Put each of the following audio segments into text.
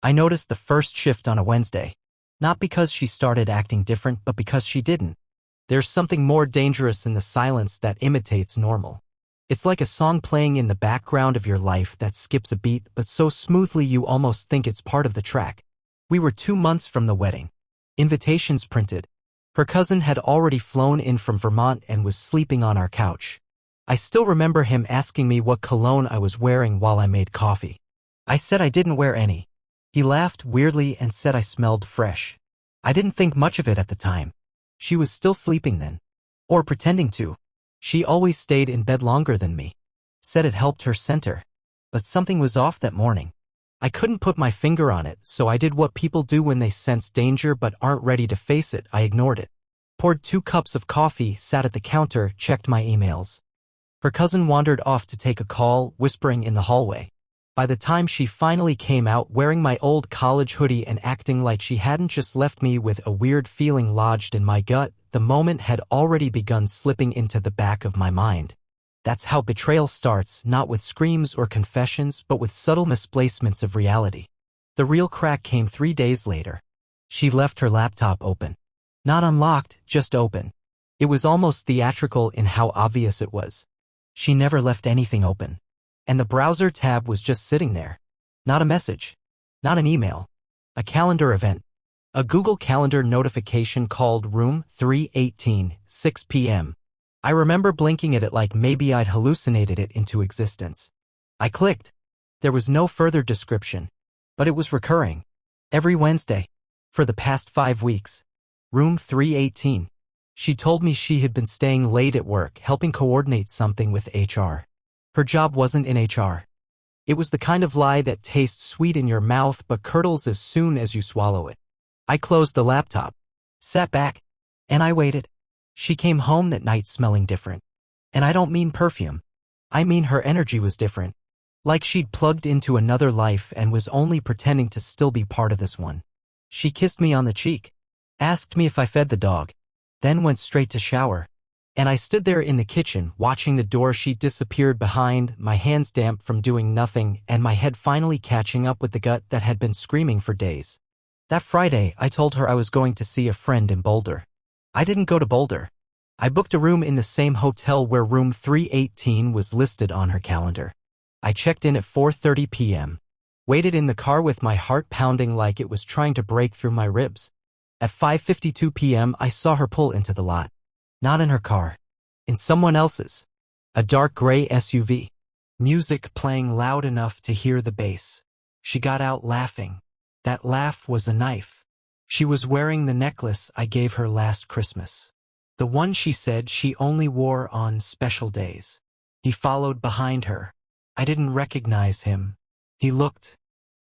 I noticed the first shift on a Wednesday. Not because she started acting different, but because she didn't. There's something more dangerous in the silence that imitates normal. It's like a song playing in the background of your life that skips a beat, but so smoothly you almost think it's part of the track. We were 2 months from the wedding. Invitations printed. Her cousin had already flown in from Vermont and was sleeping on our couch. I still remember him asking me what cologne I was wearing while I made coffee. I said I didn't wear any. He laughed weirdly and said I smelled fresh. I didn't think much of it at the time. She was still sleeping then. Or pretending to. She always stayed in bed longer than me. Said it helped her center. But something was off that morning. I couldn't put my finger on it, so I did what people do when they sense danger but aren't ready to face it. I ignored it. Poured 2 cups of coffee, sat at the counter, checked my emails. Her cousin wandered off to take a call, whispering in the hallway. By the time she finally came out wearing my old college hoodie and acting like she hadn't just left me with a weird feeling lodged in my gut, the moment had already begun slipping into the back of my mind. That's how betrayal starts, not with screams or confessions, but with subtle misplacements of reality. The real crack came 3 days later. She left her laptop open. Not unlocked, just open. It was almost theatrical in how obvious it was. She never left anything open. And the browser tab was just sitting there. Not a message. Not an email. A calendar event. A Google Calendar notification called Room 318, 6 p.m. I remember blinking at it like maybe I'd hallucinated it into existence. I clicked. There was no further description. But it was recurring. Every Wednesday. For the past 5 weeks. Room 318. She told me she had been staying late at work helping coordinate something with HR. Her job wasn't in HR. It was the kind of lie that tastes sweet in your mouth but curdles as soon as you swallow it. I closed the laptop, sat back, and I waited. She came home that night smelling different. And I don't mean perfume. I mean her energy was different. Like she'd plugged into another life and was only pretending to still be part of this one. She kissed me on the cheek, asked me if I fed the dog, then went straight to shower. And I stood there in the kitchen, watching the door she disappeared behind, my hands damp from doing nothing, and my head finally catching up with the gut that had been screaming for days. That Friday, I told her I was going to see a friend in Boulder. I didn't go to Boulder. I booked a room in the same hotel where room 318 was listed on her calendar. I checked in at 4:30 p.m. Waited in the car with my heart pounding like it was trying to break through my ribs. At 5:52 p.m., I saw her pull into the lot. Not in her car. In someone else's. A dark gray SUV. Music playing loud enough to hear the bass. She got out laughing. That laugh was a knife. She was wearing the necklace I gave her last Christmas. The one she said she only wore on special days. He followed behind her. I didn't recognize him. He looked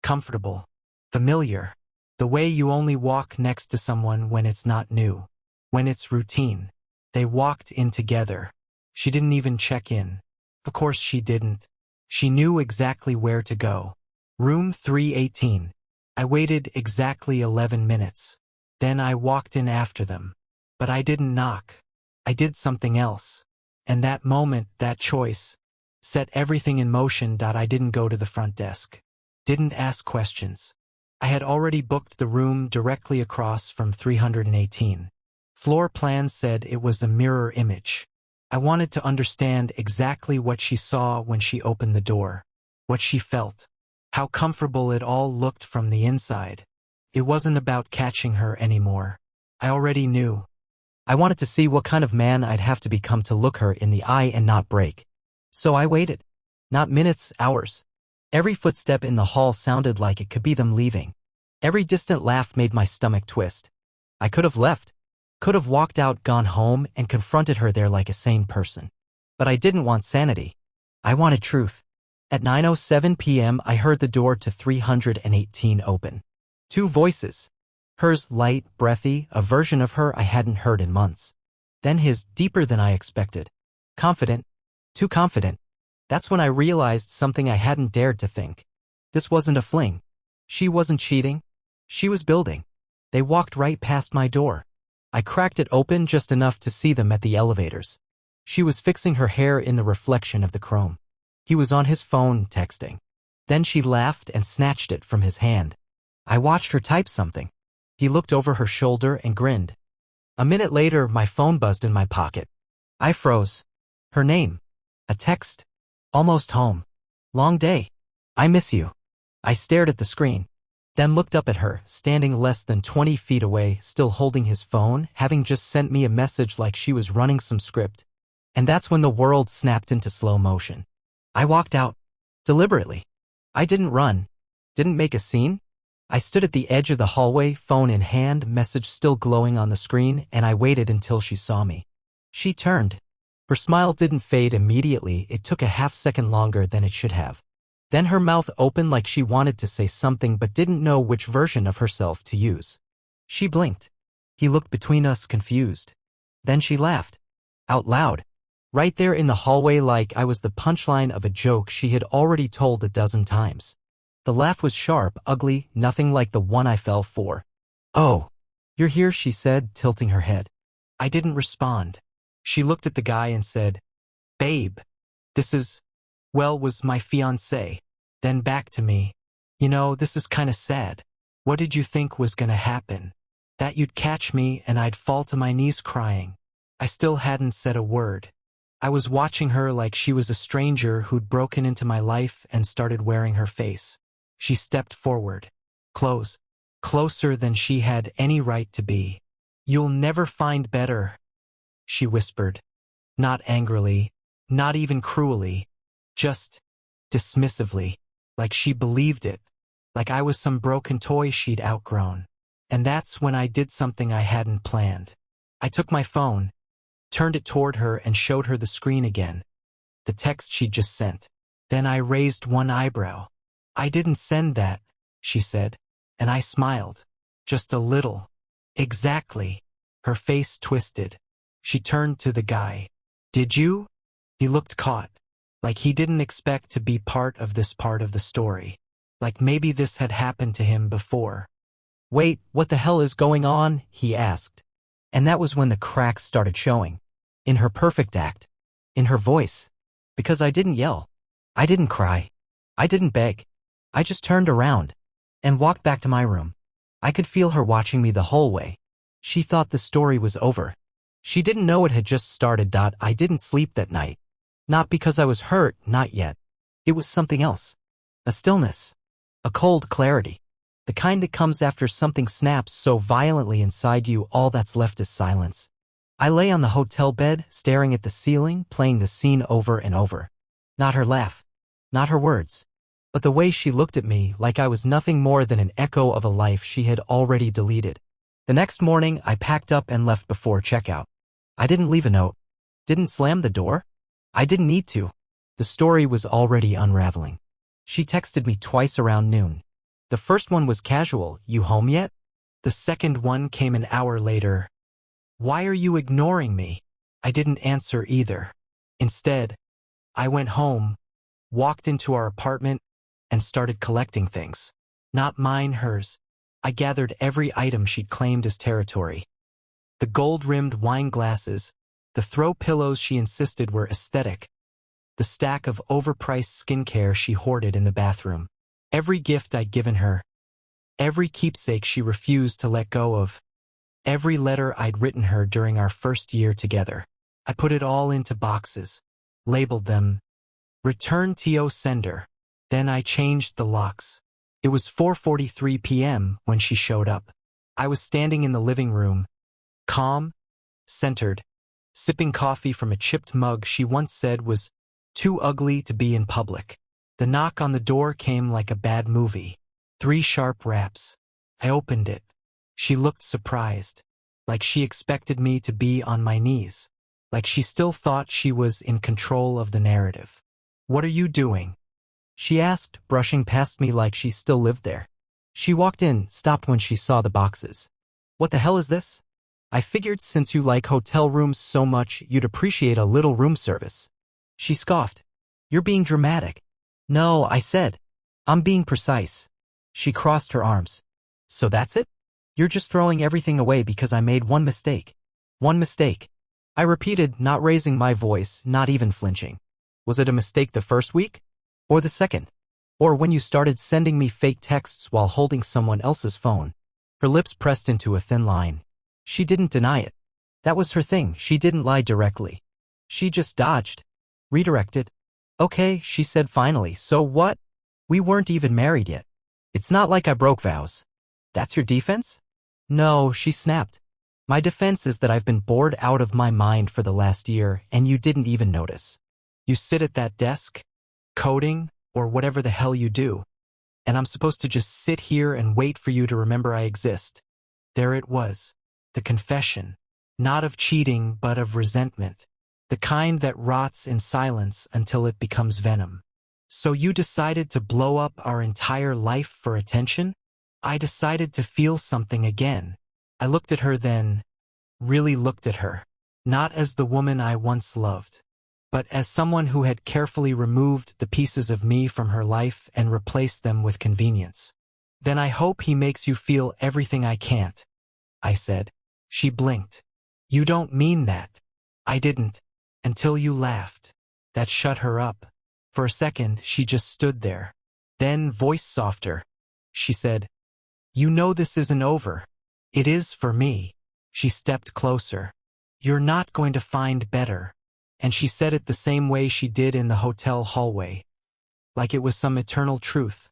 comfortable, familiar. The way you only walk next to someone when it's not new, when it's routine. They walked in together. She didn't even check in. Of course she didn't. She knew exactly where to go. Room 318. I waited exactly 11 minutes. Then I walked in after them. But I didn't knock. I did something else. And that moment, that choice, set everything in motion. I didn't go to the front desk. Didn't ask questions. I had already booked the room directly across from 318. Floor plan said it was a mirror image. I wanted to understand exactly what she saw when she opened the door. What she felt. How comfortable it all looked from the inside. It wasn't about catching her anymore. I already knew. I wanted to see what kind of man I'd have to become to look her in the eye and not break. So I waited. Not minutes, hours. Every footstep in the hall sounded like it could be them leaving. Every distant laugh made my stomach twist. I could have left. Could have walked out, gone home, and confronted her there like a sane person. But I didn't want sanity. I wanted truth. At 9:07 p.m. I heard the door to 318 open. 2 voices. Hers light, breathy, a version of her I hadn't heard in months. Then his, deeper than I expected. Confident. Too confident. That's when I realized something I hadn't dared to think. This wasn't a fling. She wasn't cheating. She was building. They walked right past my door. I cracked it open just enough to see them at the elevators. She was fixing her hair in the reflection of the chrome. He was on his phone, texting. Then she laughed and snatched it from his hand. I watched her type something. He looked over her shoulder and grinned. A minute later, my phone buzzed in my pocket. I froze. Her name. A text. Almost home. Long day. I miss you. I stared at the screen, then looked up at her, standing less than 20 feet away, still holding his phone, having just sent me a message like she was running some script. And that's when the world snapped into slow motion. I walked out. Deliberately. I didn't run. Didn't make a scene. I stood at the edge of the hallway, phone in hand, message still glowing on the screen, and I waited until she saw me. She turned. Her smile didn't fade immediately, it took a half-second longer than it should have. Then her mouth opened like she wanted to say something but didn't know which version of herself to use. She blinked. He looked between us, confused. Then she laughed. Out loud. Right there in the hallway, like I was the punchline of a joke she had already told a dozen times. The laugh was sharp, ugly, nothing like the one I fell for. "Oh, you're here," she said, tilting her head. I didn't respond. She looked at the guy and said, "Babe, this is, was my fiancé." Then back to me. "You know, this is kinda sad. What did you think was gonna happen? That you'd catch me and I'd fall to my knees crying?" I still hadn't said a word. I was watching her like she was a stranger who'd broken into my life and started wearing her face. She stepped forward. Closer than she had any right to be. "You'll never find better," she whispered. Not angrily, not even cruelly, just dismissively, like she believed it, like I was some broken toy she'd outgrown. And that's when I did something I hadn't planned. I took my phone, turned it toward her and showed her the screen again, the text she'd just sent. Then I raised one eyebrow. "I didn't send that," she said, and I smiled. Just a little. "Exactly." Her face twisted. She turned to the guy. "Did you?" He looked caught, like he didn't expect to be part of this part of the story, like maybe this had happened to him before. "Wait, what the hell is going on?" he asked. And that was when the cracks started showing. In her perfect act. In her voice. Because I didn't yell. I didn't cry. I didn't beg. I just turned around and walked back to my room. I could feel her watching me the whole way. She thought the story was over. She didn't know it had just started. I didn't sleep that night. Not because I was hurt, not yet. It was something else. A stillness. A cold clarity. The kind that comes after something snaps so violently inside you all that's left is silence. I lay on the hotel bed, staring at the ceiling, playing the scene over and over. Not her laugh. Not her words. But the way she looked at me like I was nothing more than an echo of a life she had already deleted. The next morning, I packed up and left before checkout. I didn't leave a note. Didn't slam the door. I didn't need to. The story was already unraveling. She texted me twice around noon. The first one was casual, "You home yet?" The second one came an hour later. "Why are you ignoring me?" I didn't answer either. Instead, I went home, walked into our apartment, and started collecting things. Not mine, hers. I gathered every item she'd claimed as territory. The gold-rimmed wine glasses, the throw pillows she insisted were aesthetic, the stack of overpriced skincare she hoarded in the bathroom, every gift I'd given her, every keepsake she refused to let go of, every letter I'd written her during our first year together. I put it all into boxes, labeled them, "Return TO Sender." Then I changed the locks. It was 4:43 p.m. when she showed up. I was standing in the living room, calm, centered, sipping coffee from a chipped mug she once said was too ugly to be in public. The knock on the door came like a bad movie. 3 sharp raps. I opened it. She looked surprised, like she expected me to be on my knees, like she still thought she was in control of the narrative. "What are you doing?" she asked, brushing past me like she still lived there. She walked in, stopped when she saw the boxes. "What the hell is this?" "I figured since you like hotel rooms so much, you'd appreciate a little room service." She scoffed. "You're being dramatic." "No," I said. "I'm being precise." She crossed her arms. "So that's it? You're just throwing everything away because I made one mistake." "One mistake," I repeated, not raising my voice, not even flinching. "Was it a mistake the first week? Or the second? Or when you started sending me fake texts while holding someone else's phone. Her lips pressed into a thin line. She didn't deny it. That was her thing. She didn't lie directly. She just dodged. Redirected. Okay, she said finally, so what? We weren't even married yet. It's not like I broke vows. That's your defense? No, she snapped. My defense is that I've been bored out of my mind for the last year, and you didn't even notice. You sit at that desk, coding, or whatever the hell you do, and I'm supposed to just sit here and wait for you to remember I exist. There it was. The confession. Not of cheating, but of resentment. The kind that rots in silence until it becomes venom. So you decided to blow up our entire life for attention? I decided to feel something again. I looked at her then, really looked at her. Not as the woman I once loved, but as someone who had carefully removed the pieces of me from her life and replaced them with convenience. Then I hope he makes you feel everything I can't, I said. She blinked. You don't mean that. I didn't. Until you laughed. That shut her up. For a second, she just stood there. Then, voice softer, she said, You know this isn't over. It is for me. She stepped closer. You're not going to find better. And she said it the same way she did in the hotel hallway. Like it was some eternal truth.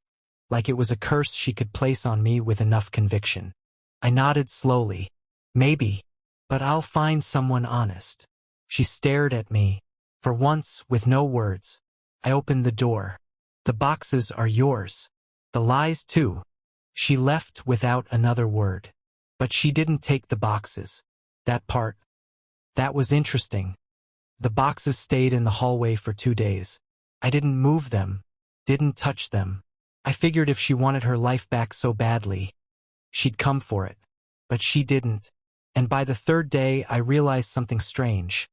Like it was a curse she could place on me with enough conviction. I nodded slowly. Maybe. But I'll find someone honest. She stared at me. For once, with no words. I opened the door. The boxes are yours. The lies too. She left without another word. But she didn't take the boxes. That part. That was interesting. The boxes stayed in the hallway for 2 days. I didn't move them. Didn't touch them. I figured if she wanted her life back so badly, she'd come for it. But she didn't. And by the 3rd day, I realized something strange.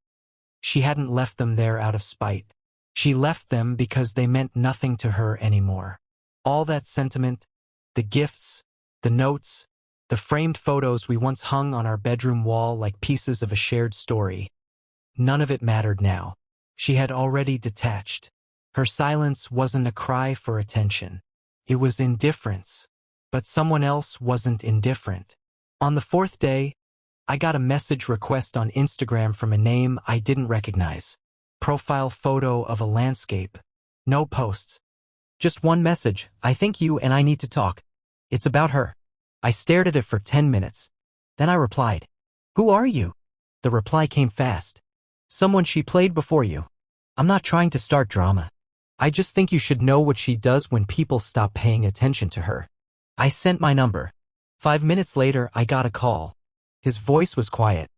She hadn't left them there out of spite. She left them because they meant nothing to her anymore. All that sentiment, the gifts, the notes, the framed photos we once hung on our bedroom wall like pieces of a shared story. None of it mattered now. She had already detached. Her silence wasn't a cry for attention. It was indifference. But someone else wasn't indifferent. On the 4th day, I got a message request on Instagram from a name I didn't recognize. Profile photo of a landscape. No posts. Just one message. I think you and I need to talk. It's about her. I stared at it for 10 minutes. Then I replied. Who are you? The reply came fast. Someone she played before you. I'm not trying to start drama. I just think you should know what she does when people stop paying attention to her. I sent my number. 5 minutes later, I got a call. His voice was quiet.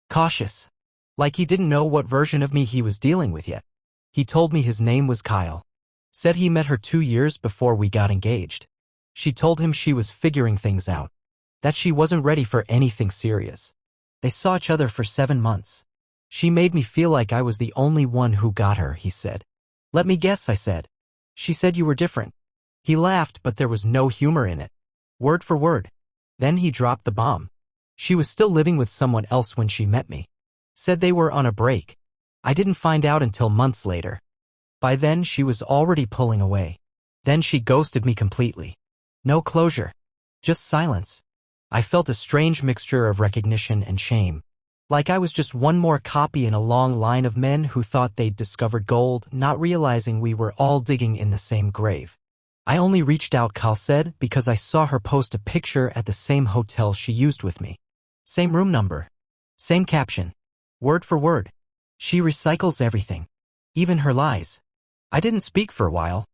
Cautious. Like he didn't know what version of me he was dealing with yet. He told me his name was Kyle. Said he met her 2 years before we got engaged. She told him she was figuring things out. That she wasn't ready for anything serious. They saw each other for 7 months. She made me feel like I was the only one who got her, he said. Let me guess, I said. She said you were different. He laughed, but there was no humor in it. Word for word. Then he dropped the bomb. She was still living with someone else when she met me. Said they were on a break. I didn't find out until months later. By then, she was already pulling away. Then she ghosted me completely. No closure. Just silence. I felt a strange mixture of recognition and shame. Like I was just one more copy in a long line of men who thought they'd discovered gold, not realizing we were all digging in the same grave. I only reached out, Kyle said, because I saw her post a picture at the same hotel she used with me. Same room number. Same caption. Word for word. She recycles everything. Even her lies. I didn't speak for a while.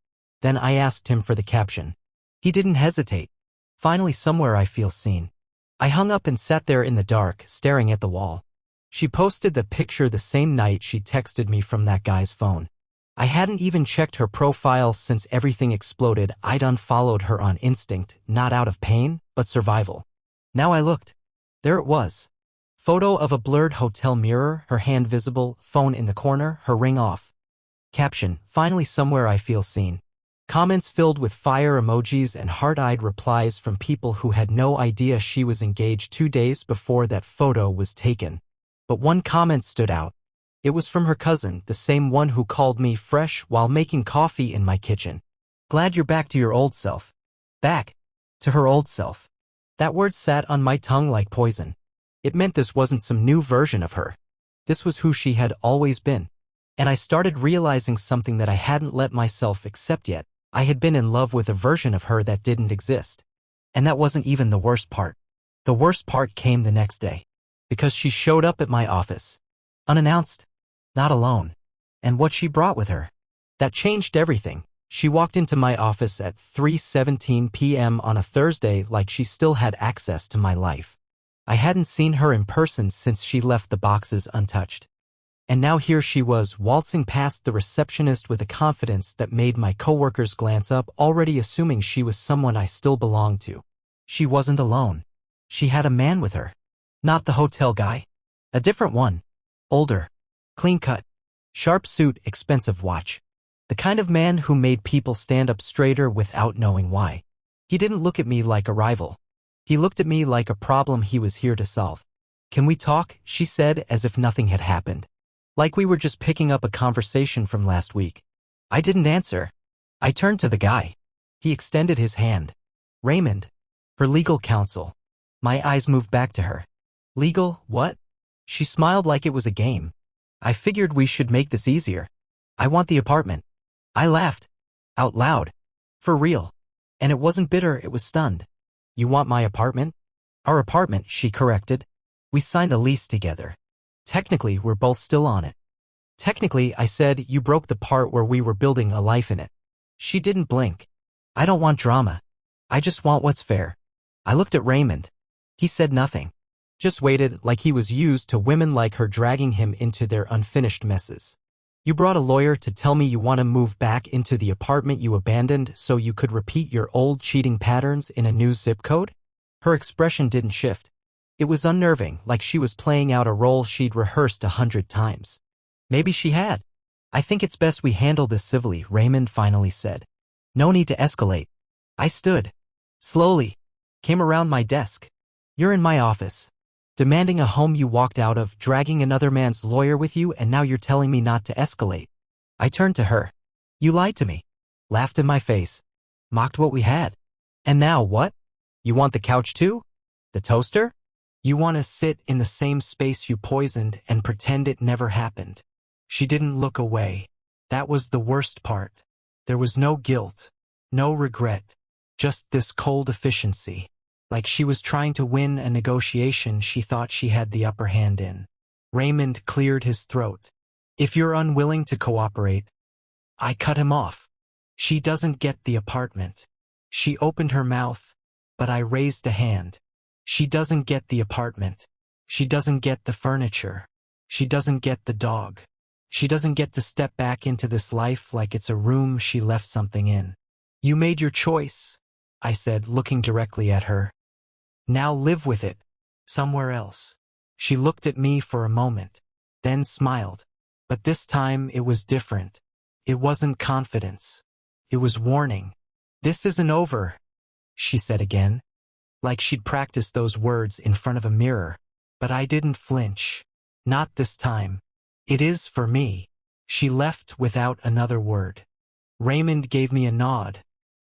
Then I asked him for the caption. He didn't hesitate. Finally, somewhere I feel seen. I hung up and sat there in the dark, staring at the wall. She posted the picture the same night she texted me from that guy's phone. I hadn't even checked her profile since everything exploded. I'd unfollowed her on instinct, not out of pain, but survival. Now I looked. There it was. Photo of a blurred hotel mirror, her hand visible, phone in the corner, her ring off. Caption, finally somewhere I feel seen. Comments filled with fire emojis and heart-eyed replies from people who had no idea she was engaged 2 days before that photo was taken. But one comment stood out. It was from her cousin, the same one who called me fresh while making coffee in my kitchen. Glad you're back to your old self. Back. To her old self. That word sat on my tongue like poison. It meant this wasn't some new version of her. This was who she had always been. And I started realizing something that I hadn't let myself accept yet. I had been in love with a version of her that didn't exist. And that wasn't even the worst part. The worst part came the next day. Because she showed up at my office. Unannounced. Not alone. And what she brought with her. That changed everything. She walked into my office at 3:17 p.m. on a Thursday like she still had access to my life. I hadn't seen her in person since she left the boxes untouched. And now here she was, waltzing past the receptionist with a confidence that made my coworkers glance up, already assuming she was someone I still belonged to. She wasn't alone. She had a man with her. Not the hotel guy. A different one. Older. Clean-cut. Sharp suit, expensive watch. The kind of man who made people stand up straighter without knowing why. He didn't look at me like a rival. He looked at me like a problem he was here to solve. "Can we talk?" she said, as if nothing had happened. Like we were just picking up a conversation from last week. I didn't answer. I turned to the guy. He extended his hand. Raymond. Her legal counsel. My eyes moved back to her. Legal, what? She smiled like it was a game. I figured we should make this easier. I want the apartment. I laughed. Out loud. For real. And it wasn't bitter, it was stunned. You want my apartment? Our apartment, she corrected. We signed a lease together. Technically, we're both still on it. Technically, I said, you broke the part where we were building a life in it. She didn't blink. I don't want drama. I just want what's fair. I looked at Raymond. He said nothing. Just waited like he was used to women like her dragging him into their unfinished messes. You brought a lawyer to tell me you want to move back into the apartment you abandoned so you could repeat your old cheating patterns in a new zip code? Her expression didn't shift. It was unnerving, like she was playing out a role she'd rehearsed 100 times. Maybe she had. I think it's best we handle this civilly, Raymond finally said. No need to escalate. I stood. Slowly. Came around my desk. You're in my office. Demanding a home you walked out of, dragging another man's lawyer with you, and now you're telling me not to escalate. I turned to her. You lied to me. Laughed in my face. Mocked what we had. And now what? You want the couch too? The toaster? You want to sit in the same space you poisoned and pretend it never happened. She didn't look away. That was the worst part. There was no guilt. No regret. Just this cold efficiency. Like she was trying to win a negotiation she thought she had the upper hand in. Raymond cleared his throat. If you're unwilling to cooperate, I cut him off. She doesn't get the apartment. She opened her mouth, but I raised a hand. She doesn't get the apartment. She doesn't get the furniture. She doesn't get the dog. She doesn't get to step back into this life like it's a room she left something in. You made your choice, I said, looking directly at her. Now live with it. Somewhere else. She looked at me for a moment, then smiled. But this time it was different. It wasn't confidence. It was warning. This isn't over, she said again. Like she'd practiced those words in front of a mirror. But I didn't flinch. Not this time. It is for me. She left without another word. Raymond gave me a nod.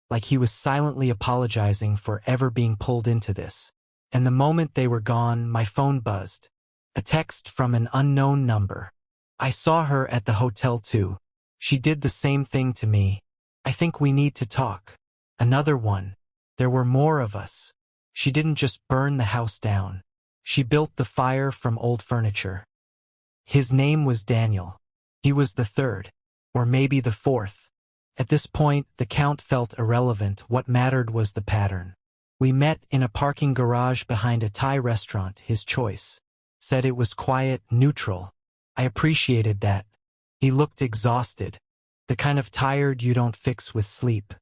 Like he was silently apologizing for ever being pulled into this. And the moment they were gone, my phone buzzed. A text from an unknown number. I saw her at the hotel too. She did the same thing to me. I think we need to talk. Another one. There were more of us. She didn't just burn the house down. She built the fire from old furniture. His name was Daniel. He was the third. Or maybe the fourth. At this point, the count felt irrelevant. What mattered was the pattern. We met in a parking garage behind a Thai restaurant, his choice. Said it was quiet, neutral. I appreciated that. He looked exhausted. The kind of tired you don't fix with sleep.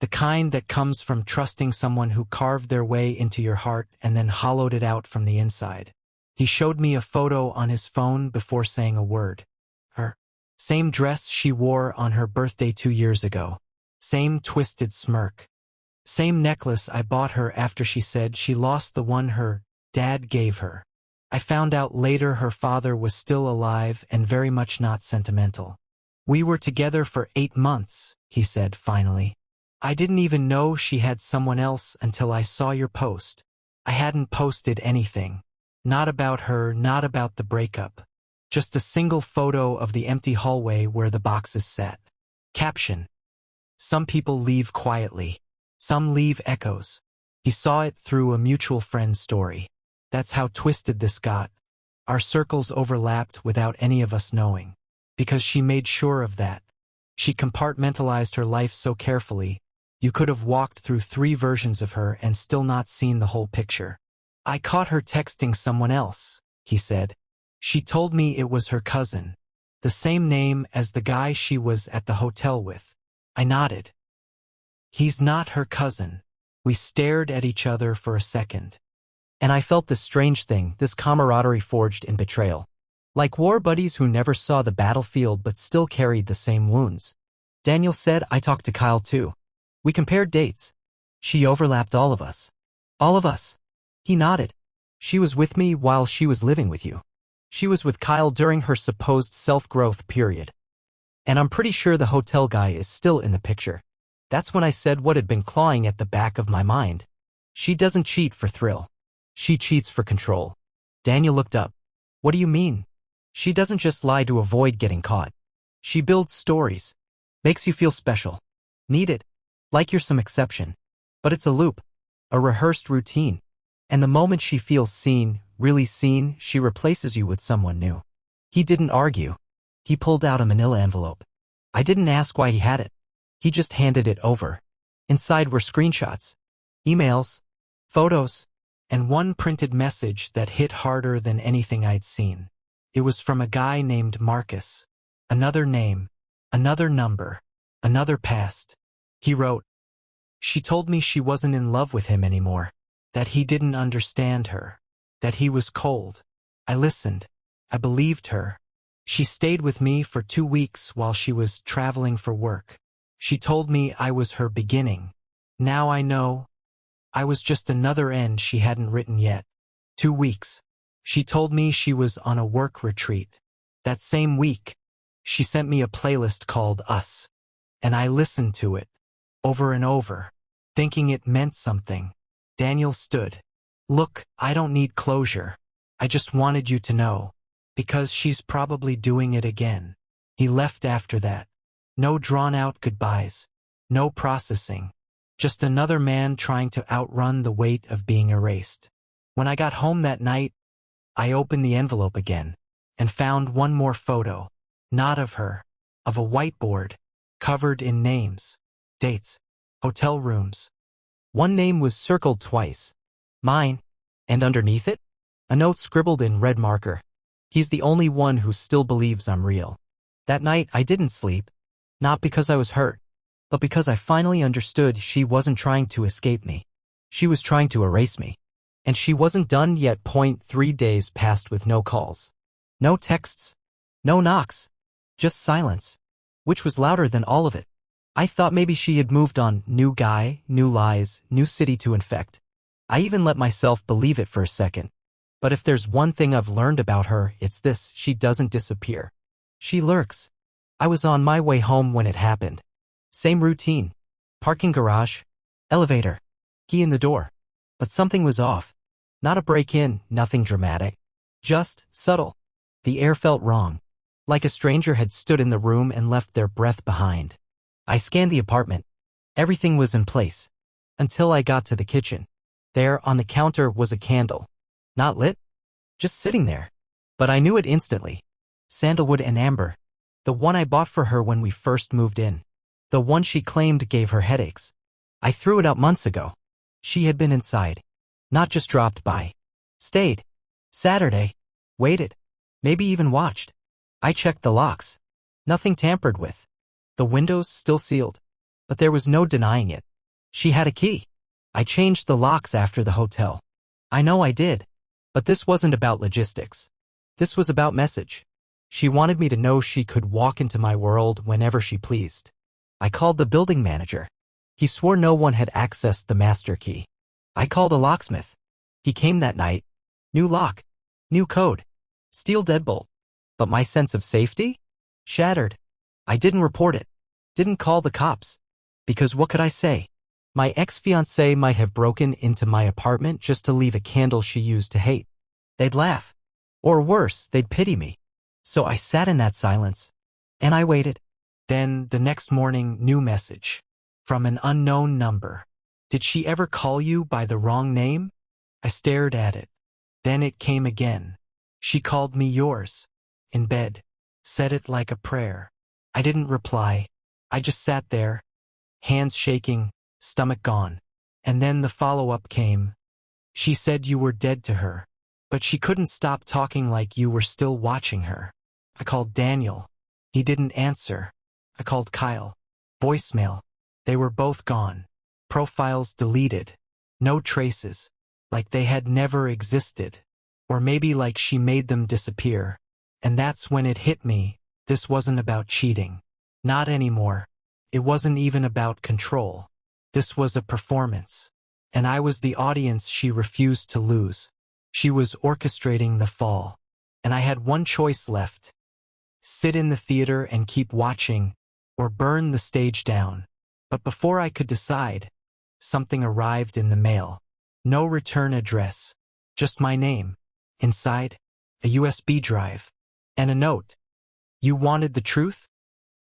The kind that comes from trusting someone who carved their way into your heart and then hollowed it out from the inside. He showed me a photo on his phone before saying a word. Her. Same dress she wore on her birthday 2 years ago. Same twisted smirk. Same necklace I bought her after she said she lost the one her dad gave her. I found out later her father was still alive and very much not sentimental. We were together for 8 months, he said finally. I didn't even know she had someone else until I saw your post. I hadn't posted anything. Not about her, not about the breakup. Just a single photo of the empty hallway where the boxes sat. Caption: some people leave quietly. Some leave echoes. He saw it through a mutual friend's story. That's how twisted this got. Our circles overlapped without any of us knowing. Because she made sure of that. She compartmentalized her life so carefully, you could have walked through 3 versions of her and still not seen the whole picture. I caught her texting someone else, he said. She told me it was her cousin. The same name as the guy she was at the hotel with. I nodded. He's not her cousin. We stared at each other for a second. And I felt this strange thing, this camaraderie forged in betrayal. Like war buddies who never saw the battlefield but still carried the same wounds. Daniel said, I talked to Kyle too. We compared dates. She overlapped all of us. All of us. He nodded. She was with me while she was living with you. She was with Kyle during her supposed self-growth period. And I'm pretty sure the hotel guy is still in the picture. That's when I said what had been clawing at the back of my mind. She doesn't cheat for thrill. She cheats for control. Daniel looked up. What do you mean? She doesn't just lie to avoid getting caught. She builds stories. Makes you feel special. Needed. Like you're some exception. But it's a loop. A rehearsed routine. And the moment she feels seen, really seen, she replaces you with someone new. He didn't argue. He pulled out a manila envelope. I didn't ask why he had it. He just handed it over. Inside were screenshots, emails, photos, and one printed message that hit harder than anything I'd seen. It was from a guy named Marcus. Another name, another number, another past. He wrote, she told me she wasn't in love with him anymore, that he didn't understand her, that he was cold. I listened. I believed her. She stayed with me for 2 weeks while she was traveling for work. She told me I was her beginning. Now I know. I was just another end she hadn't written yet. 2 weeks. She told me she was on a work retreat. That same week, she sent me a playlist called Us. And I listened to it, over and over, thinking it meant something. Daniel stood. Look, I don't need closure. I just wanted you to know. Because she's probably doing it again. He left after that. No drawn-out goodbyes. No processing. Just another man trying to outrun the weight of being erased. When I got home that night, I opened the envelope again and found one more photo. Not of her. Of a whiteboard. Covered in names. Dates. Hotel rooms. One name was circled twice. Mine. And underneath it, a note scribbled in red marker. He's the only one who still believes I'm real. That night, I didn't sleep. Not because I was hurt, but because I finally understood she wasn't trying to escape me. She was trying to erase me. And she wasn't done yet. 3 days passed with no calls. No texts. No knocks. Just silence. Which was louder than all of it. I thought maybe she had moved on. New guy, new lies, new city to infect. I even let myself believe it for a second. But if there's one thing I've learned about her, it's this: she doesn't disappear. She lurks. I was on my way home when it happened. Same routine. Parking garage. Elevator. Key in the door. But something was off. Not a break-in, nothing dramatic. Just subtle. The air felt wrong. Like a stranger had stood in the room and left their breath behind. I scanned the apartment. Everything was in place. Until I got to the kitchen. There, on the counter, was a candle. Not lit. Just sitting there. But I knew it instantly. Sandalwood and amber. The one I bought for her when we first moved in. The one she claimed gave her headaches. I threw it out months ago. She had been inside. Not just dropped by. Stayed. Saturday. Waited. Maybe even watched. I checked the locks. Nothing tampered with. The windows still sealed. But there was no denying it. She had a key. I changed the locks after the hotel. I know I did. But this wasn't about logistics. This was about message. She wanted me to know she could walk into my world whenever she pleased. I called the building manager. He swore no one had accessed the master key. I called a locksmith. He came that night. New lock. New code. Steel deadbolt. But my sense of safety? Shattered. I didn't report it. Didn't call the cops. Because what could I say? My ex-fiancé might have broken into my apartment just to leave a candle she used to hate. They'd laugh. Or worse, they'd pity me. So I sat in that silence. And I waited. Then, the next morning, new message. From an unknown number. Did she ever call you by the wrong name? I stared at it. Then it came again. She called me yours. In bed. Said it like a prayer. I didn't reply. I just sat there. Hands shaking, stomach gone. And then the follow-up came. She said you were dead to her. But she couldn't stop talking like you were still watching her. I called Daniel. He didn't answer. I called Kyle. Voicemail. They were both gone. Profiles deleted. No traces. Like they had never existed. Or maybe like she made them disappear. And that's when it hit me. This wasn't about cheating. Not anymore. It wasn't even about control. This was a performance. And I was the audience she refused to lose. She was orchestrating the fall. And I had one choice left. Sit in the theater and keep watching, or burn the stage down. But before I could decide, something arrived in the mail. No return address. Just my name. Inside, a USB drive. And a note. You wanted the truth?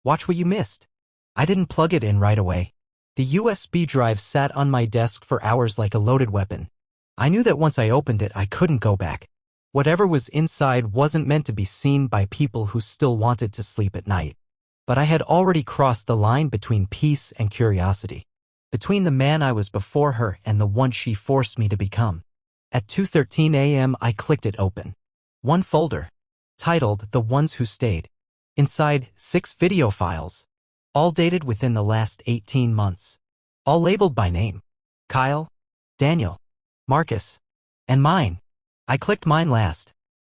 Watch what you missed. I didn't plug it in right away. The USB drive sat on my desk for hours like a loaded weapon. I knew that once I opened it, I couldn't go back. Whatever was inside wasn't meant to be seen by people who still wanted to sleep at night. But I had already crossed the line between peace and curiosity. Between the man I was before her and the one she forced me to become. At 2:13 a.m. I clicked it open. One folder. Titled The Ones Who Stayed. Inside, 6 video files. All dated within the last 18 months. All labeled by name. Kyle, Daniel, Marcus, and mine. I clicked mine last.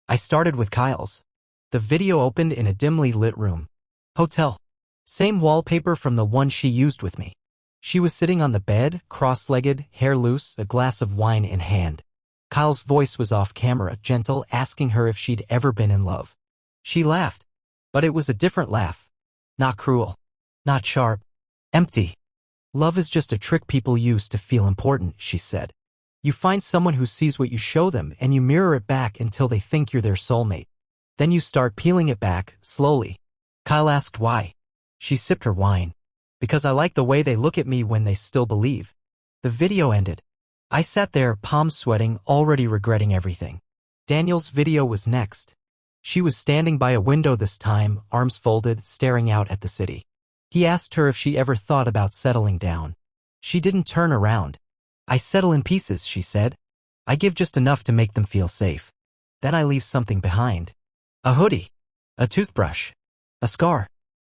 I started with Kyle's. The video opened in a dimly lit room. Hotel. Same wallpaper from the one she used with me. She was sitting on the bed, cross-legged, hair loose, a glass of wine in hand. Kyle's voice was off camera, gentle, asking her if she'd ever been in love. She laughed. But it was a different laugh. Not cruel. Not sharp. Empty. Love is just a trick people use to feel important, she said. You find someone who sees what you show them and you mirror it back until they think you're their soulmate. Then you start peeling it back, slowly. Kyle asked why. She sipped her wine. Because I like the way they look at me when they still believe. The video ended. I sat there, palms sweating, already regretting everything. Daniel's video was next. She was standing by a window this time, arms folded, staring out at the city. He asked her if she ever thought about settling down. She didn't turn around. I settle in pieces, she said. I give just enough to make them feel safe. Then I leave something behind. A hoodie. A toothbrush. A scar.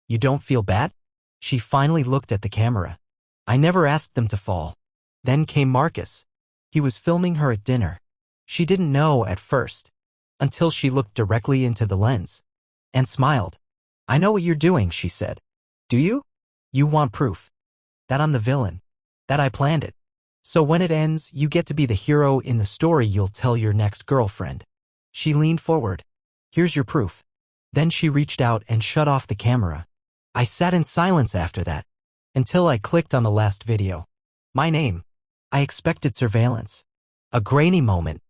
You don't feel bad? She finally looked at the camera. I never asked them to fall. Then came Marcus. He was filming her at dinner. She didn't know at first. Until she looked directly into the lens. And smiled. I know what you're doing, she said. Do you? You want proof. That I'm the villain. That I planned it. So when it ends, you get to be the hero in the story you'll tell your next girlfriend. She leaned forward. Here's your proof. Then she reached out and shut off the camera. I sat in silence after that. Until I clicked on the last video. My name. I expected surveillance. A grainy moment.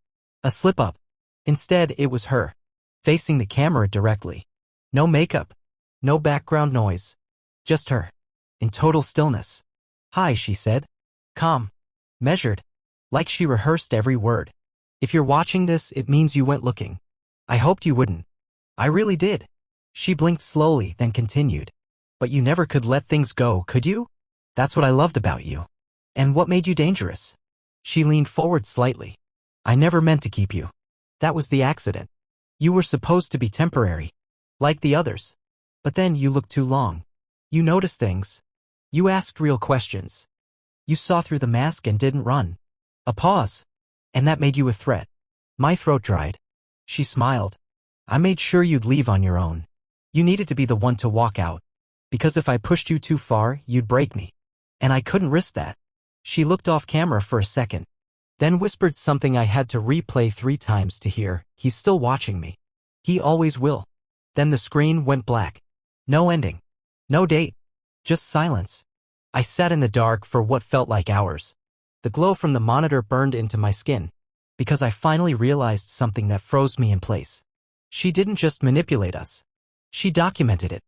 A slip-up. Instead, it was her. Facing the camera directly. No makeup. No background noise. Just her. In total stillness. Hi, she said. Calm. Measured. Like she rehearsed every word. If you're watching this, it means you went looking. I hoped you wouldn't. I really did. She blinked slowly, then continued. But you never could let things go, could you? That's what I loved about you. And what made you dangerous? She leaned forward slightly. I never meant to keep you. That was the accident. You were supposed to be temporary. Like the others. But then you looked too long. You noticed things. You asked real questions. You saw through the mask and didn't run. A pause. And that made you a threat. My throat dried. She smiled. I made sure you'd leave on your own. You needed to be the one to walk out. Because if I pushed you too far, you'd break me. And I couldn't risk that. She looked off camera for a second. Then whispered something I had to replay 3 times to hear. He's still watching me. He always will. Then the screen went black. No ending. No date. Just silence. I sat in the dark for what felt like hours. The glow from the monitor burned into my skin, because I finally realized something that froze me in place. She didn't just manipulate us. She documented it.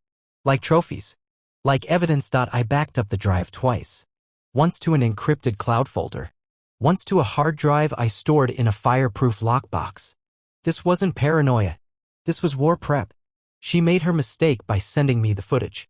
Like trophies. Like evidence. I backed up the drive twice. Once to an encrypted cloud folder. Once to a hard drive I stored in a fireproof lockbox. This wasn't paranoia. This was war prep. She made her mistake by sending me the footage.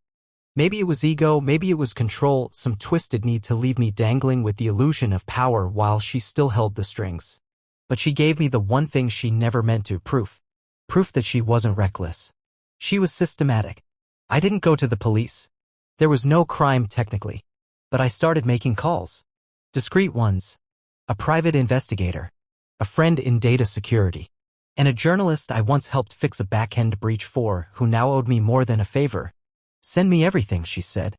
Maybe it was ego, maybe it was control, some twisted need to leave me dangling with the illusion of power while she still held the strings. But she gave me the one thing she never meant to, proof. Proof that she wasn't reckless. She was systematic. I didn't go to the police. There was no crime technically. But I started making calls. Discreet ones. A private investigator. A friend in data security. And a journalist I once helped fix a back-end breach for, who now owed me more than a favor. Send me everything, she said.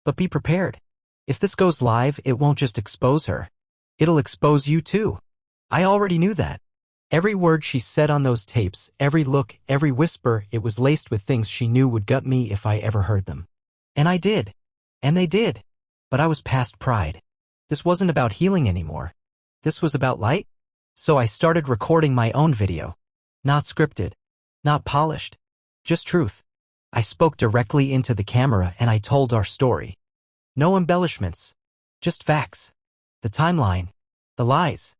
But be prepared. If this goes live, it won't just expose her. It'll expose you too. I already knew that. Every word she said on those tapes, every look, every whisper, it was laced with things she knew would gut me if I ever heard them. And I did. And they did. But I was past pride. This wasn't about healing anymore. This was about light. So I started recording my own video. Not scripted. Not polished. Just truth. I spoke directly into the camera and I told our story. No embellishments. Just facts. The timeline. The lies.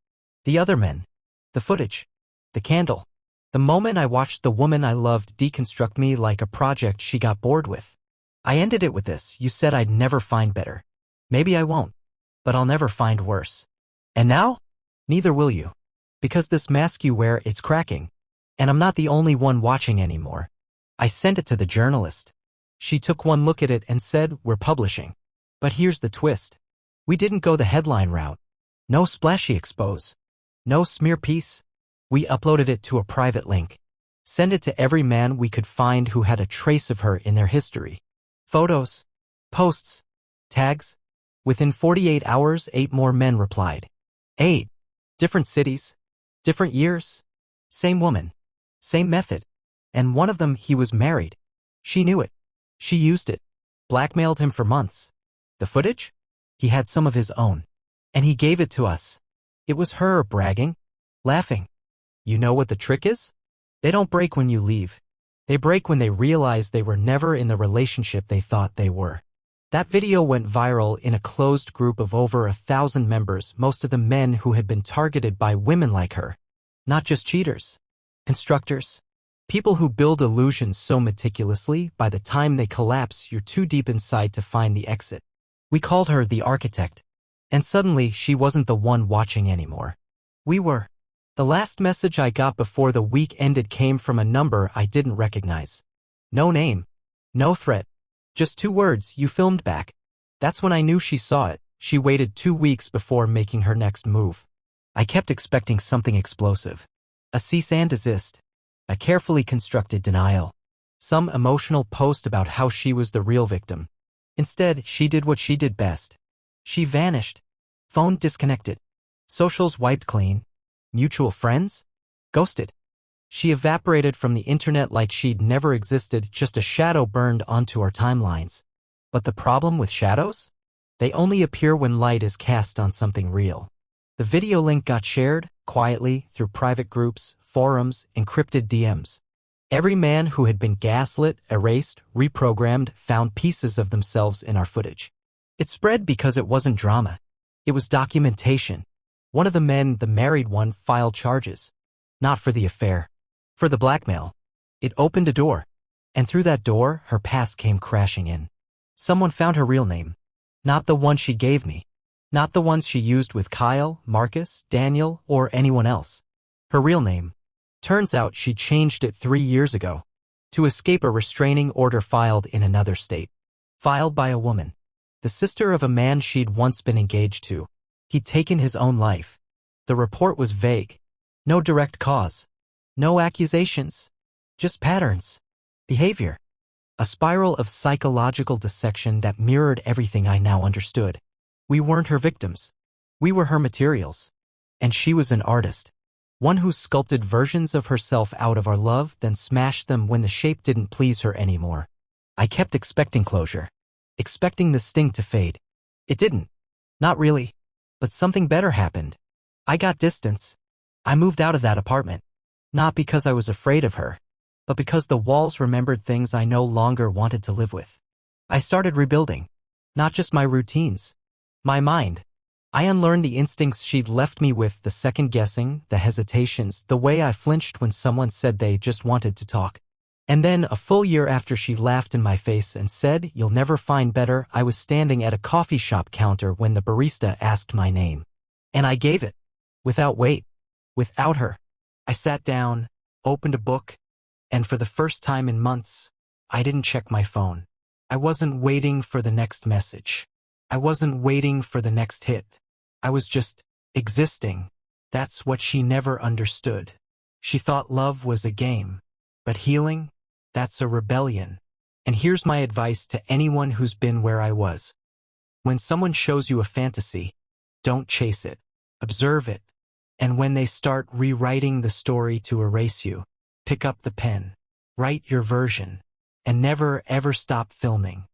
The other men. The footage. The candle. The moment I watched the woman I loved deconstruct me like a project she got bored with. I ended it with this: you said I'd never find better. Maybe I won't. But I'll never find worse. And now? Neither will you. Because this mask you wear, it's cracking. And I'm not the only one watching anymore. I sent it to the journalist. She took one look at it and said, "We're publishing." But here's the twist. We didn't go the headline route. No splashy expose. No smear piece. We uploaded it to a private link. Send it to every man we could find who had a trace of her in their history. Photos. Posts. Tags. Within 48 hours, 8 more men replied. 8. Different cities. Different years. Same woman. Same method. And one of them, he was married. She knew it. She used it. Blackmailed him for months. The footage? He had some of his own. And he gave it to us. It was her bragging. Laughing. You know what the trick is? They don't break when you leave. They break when they realize they were never in the relationship they thought they were. That video went viral in a closed group of over 1,000 members, most of them men who had been targeted by women like her. Not just cheaters. Constructors. People who build illusions so meticulously, by the time they collapse, you're too deep inside to find the exit. We called her the architect. And suddenly, she wasn't the one watching anymore. We were. The last message I got before the week ended came from a number I didn't recognize. No name. No threat. Just 2 words: "You filmed back." That's when I knew she saw it. She waited 2 weeks before making her next move. I kept expecting something explosive. A cease and desist. A carefully constructed denial. Some emotional post about how she was the real victim. Instead, she did what she did best. She vanished. Phone disconnected. Socials wiped clean. Mutual friends? Ghosted. She evaporated from the internet like she'd never existed, just a shadow burned onto our timelines. But the problem with shadows? They only appear when light is cast on something real. The video link got shared, quietly, through private groups, forums, encrypted DMs. Every man who had been gaslit, erased, reprogrammed, found pieces of themselves in our footage. It spread because it wasn't drama. It was documentation. One of the men, the married one, filed charges. Not for the affair. For the blackmail. It opened a door. And through that door, her past came crashing in. Someone found her real name. Not the one she gave me. Not the ones she used with Kyle, Marcus, Daniel, or anyone else. Her real name. Turns out she changed it 3 years ago. To escape a restraining order filed in another state. Filed by a woman. The sister of a man she'd once been engaged to. He'd taken his own life. The report was vague. No direct cause. No accusations. Just patterns. Behavior. A spiral of psychological dissection that mirrored everything I now understood. We weren't her victims. We were her materials. And she was an artist. One who sculpted versions of herself out of our love, then smashed them when the shape didn't please her anymore. I kept expecting closure. Expecting the sting to fade. It didn't. Not really. But something better happened. I got distance. I moved out of that apartment. Not because I was afraid of her, but because the walls remembered things I no longer wanted to live with. I started rebuilding. Not just my routines. My mind. I unlearned the instincts she'd left me with, the second-guessing, the hesitations, the way I flinched when someone said they just wanted to talk. And then, a full year after she laughed in my face and said, "You'll never find better," I was standing at a coffee shop counter when the barista asked my name. And I gave it. Without wait. Without her. I sat down, opened a book, and for the first time in months, I didn't check my phone. I wasn't waiting for the next message. I wasn't waiting for the next hit. I was just existing. That's what she never understood. She thought love was a game. But healing? That's a rebellion. And here's my advice to anyone who's been where I was. When someone shows you a fantasy, don't chase it. Observe it. And when they start rewriting the story to erase you, pick up the pen. Write your version. And never ever stop filming.